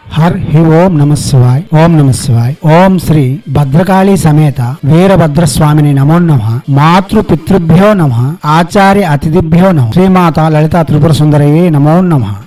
हर ही ओम नमः शिवाय ओम नमः शिवाय ओम श्री भद्रकाली समेत वीरभद्र स्वामिनि नमो नमः मातृ पितृभ्यो नमः आचार्य अतिथिभ्यो नमः श्रीमाता ललिता त्रिपुर सुंदरये नमो नमः।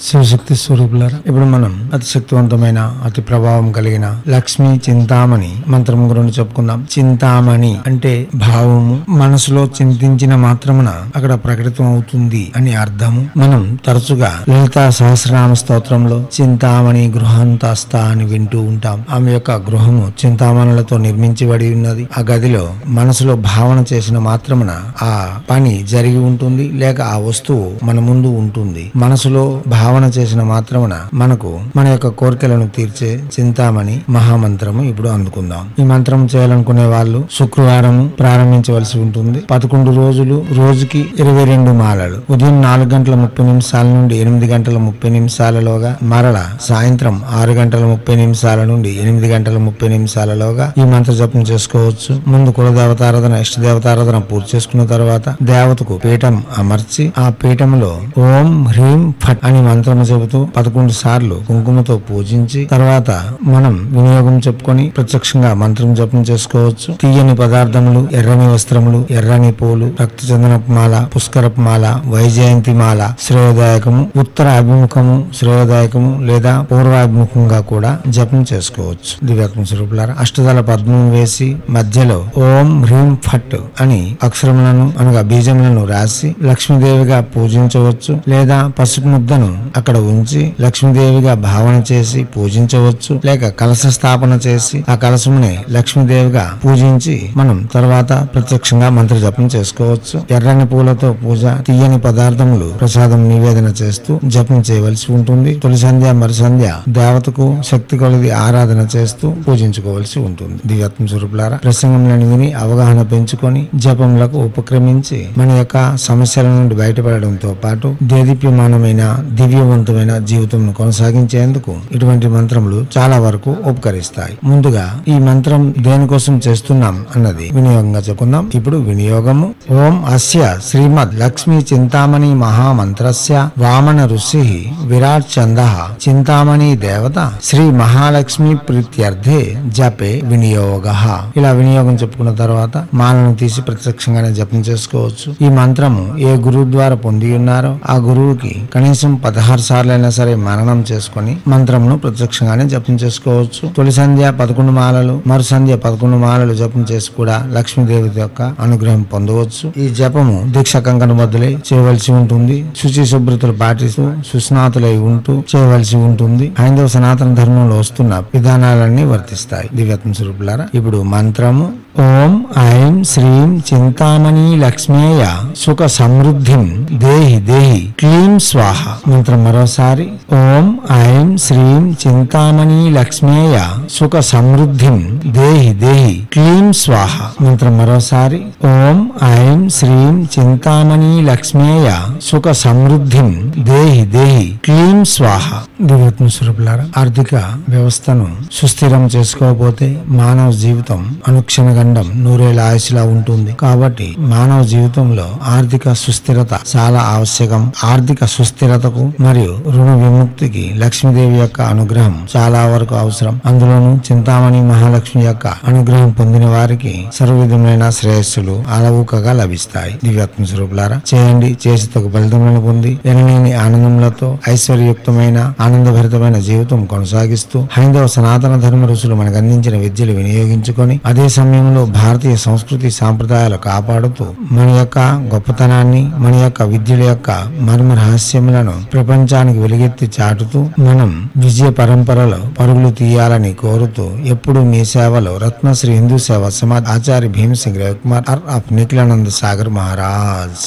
శివశక్తి స్వరూపులారా, ఇప్పుడు మనం అతి శక్తివంతమైన అతి ప్రభావం కలిగిన లక్ష్మీ చింతామణి మంత్రం గురించి చెప్పుకుందాం. చింతామణి అంటే భావము, మనసులో చింతించిన మాత్రమున అక్కడ ప్రకటితం అవుతుంది అని అర్థము. మనం తరచుగా లలితా సహస్రనామ స్తోత్రంలో చింతామణి గృహాంతస్థ అని వింటూ ఉంటాం. ఆమె యొక్క గృహము చింతామణులతో నిర్మించబడి ఉన్నది. ఆ గదిలో మనసులో భావన చేసిన మాత్రమున ఆ పని జరిగి ఉంటుంది, లేక ఆ వస్తువు మన ముందు ఉంటుంది. మనసులో భావన చేసిన మాత్రమున మనకు మన యొక్క కోరికలను తీర్చే చింతామణి మహామంత్రము ఇప్పుడు అందుకుందాం. ఈ మంత్రం చేయాలనుకునే వాళ్ళు శుక్రవారం ప్రారంభించవలసి ఉంటుంది. 11 రోజులు, రోజుకి 22 మాలలు, ఉదయం 4:30 నుండి 8:30 మరల సాయంత్రం 6:30 నుండి 8:30 ఈ మంత్ర జపం చేసుకోవచ్చు. ముందు కులదేవతారాధన, ఇష్టదేవతారాధన పూర్తి చేసుకున్న తర్వాత దేవతకు పీఠం అమర్చి ఆ పీఠంలో ఓం హ్రీం ఫట్ అని మంత్రము చెబుతూ 11 సార్లు కుంకుమతో పూజించి తర్వాత మనం వినియోగం చెప్పుకొని ప్రత్యక్షంగా మంత్రం జపం చేసుకోవచ్చు. తీయని పదార్థములు, ఎర్రని వస్త్రములు, ఎర్రని పూలు, రక్తచందనపు మాల, పుష్కరపు మాల, వైజయంతి మాల శ్రేయోదాయకము, ఉత్తర అభిముఖము శ్రేయోదాయకము లేదా పూర్వాభిముఖంగా కూడా జపం చేసుకోవచ్చు. దివ్యాత్మ స్వరూపులారా, అష్టదళ పద్మం వేసి మధ్యలో ఓం హ్రీం ఫట్ అని అక్షరములను అనగా బీజములను రాసి లక్ష్మీదేవిగా పూజించవచ్చు. లేదా పసుపు ముద్దను అక్కడ ఉంచి లక్ష్మీదేవిగా భావన చేసి పూజించవచ్చు. లేక కలశ స్థాపన చేసి ఆ కలశముని లక్ష్మీదేవిగా పూజించి మనం తర్వాత ప్రత్యక్షంగా మంత్ర జపం చేసుకోవచ్చు. ఎర్రని పూలతో పూజ, తీయని పదార్థములు ప్రసాదం నివేదన చేస్తూ జపం చేయవలసి ఉంటుంది. తొలి సంధ్య మరి సంధ్య దేవతకు శక్తి కొలది ఆరాధన చేస్తూ పూజించుకోవలసి ఉంటుంది. దివ్యాత్మ స్వరూపులారా, ప్రసంగంలను విని అవగాహన పెంచుకొని జపములకు ఉపక్రమించి మన యొక్క సమస్యల నుండి బయటపడడంతో పాటు దేదీప్యమానమైన దివ్యవంతమైన జీవితం కొనసాగించేందుకు ఇటువంటి మంత్రములు చాలా వరకు ఉపకరిస్తాయి. ముందుగా ఈ మంత్రం దేనికోసం చేస్తున్నాం అన్నది వినియోగంగా చెప్పుకుందాం. ఇప్పుడు వినియోగము. ఓం అస్య శ్రీమద్ లక్ష్మీ చింతామణి మహామంత్రస్య వామన ఋషి విరాట్ చంద చింతామణి దేవత శ్రీ మహాలక్ష్మి ప్రీత్యర్థే జపే వినియోగ. ఇలా వినియోగం చెప్పుకున్న తర్వాత మాలను తీసి ప్రత్యక్షంగానే జపం చేసుకోవచ్చు. ఈ మంత్రము ఏ గురువు ద్వారా పొంది ఉన్నారో ఆ గురువుకి కనీసం 16 సార్లైనా సరే మననం చేసుకుని మంత్రమును ప్రత్యక్షంగానే జపం చేసుకోవచ్చు. తొలి సంధ్య 11 మాలలు, మరు సంధ్య 11 మాలలు జపం చేసి కూడా లక్ష్మీదేవి యొక్క అనుగ్రహం పొందవచ్చు. ఈ జపము దీక్ష కంకణ బద్దులై చేయవలసి ఉంటుంది. శుచి శుభ్రతలు పాటిస్తూ సుస్నాతులై ఉంటూ చేయవలసి ఉంటుంది. హైందవ సనాతన ధర్మంలో వస్తున్న విధానాలన్నీ వర్తిస్తాయి. దివ్యాత్మ స్వరూపులారా, ఇప్పుడు మంత్రము. ఓం ఐం శ్రీం చింతామణి లక్ష్మేయ సుఖ సమృద్ధిం దేహి దేహి క్లీం స్వాహ. మంత్రం మరోసారి. ఓం ఐం శ్రీం చింతామణి లక్ష్మేయ సుఖ సమృద్ధిం దేహి దేహి క్లీం స్వాహ. మంత్రం మరోసారి. ఓం ఐం శ్రీం చింతామణి లక్ష్మేయ సుఖ సమృద్ధిం దేహి దేహి క్లీం స్వాహ. దివ్యాత్మ స్వరూపులారా, ఆర్థిక వ్యవస్థను సుస్థిరం చేసుకోకపోతే మానవ జీవితం అనుక్షణ గండం నూరేళ్ల ఆయుష్లా ఉంటుంది. కాబట్టి మానవ జీవితంలో ఆర్థిక సుస్థిరత చాలా ఆవశ్యకం. ఆర్థిక సుస్థిరతకు మరియు రుణ విముక్తికి లక్ష్మీదేవి యొక్క అనుగ్రహం చాలా వరకు అవసరం. అందులోనూ చింతామణి మహాలక్ష్మి యొక్క అనుగ్రహం పొందిన వారికి సర్వవిధమైన శ్రేయస్సులు అలవుకగా లభిస్తాయి. దివ్యాత్మ స్వరూపులారా, చేయండి, చేసి తగు ఫలితములను పొంది ఎనలేని ఆనందములతో ఐశ్వర్యయుక్తమైన ఆనందభరితమైన జీవితం కొనసాగిస్తూ హైందవ సనాతన ధర్మ ఋషులు మనకు అందించిన విద్యలు వినియోగించుకొని అదే సమయంలో భారతీయ సంస్కృతి సాంప్రదాయాలు కాపాడుతూ మన యొక్క గొప్పతనాన్ని, మన యొక్క విద్యల యొక్క మర్మ రహస్యములను ప్రపంచానికి వెలుగెత్తి చాటుతూ మనం విజయ పరంపరలో పరుగులు తీయాలని కోరుతూ ఎప్పుడు మీ సేవలో రత్నశ్రీ హిందూ సేవ సమాజ్ ఆచార్య భీమసింగ్ రవికుమార్ ఆఫ్ నిఖిలానంద సాగర్ మహారాజ్.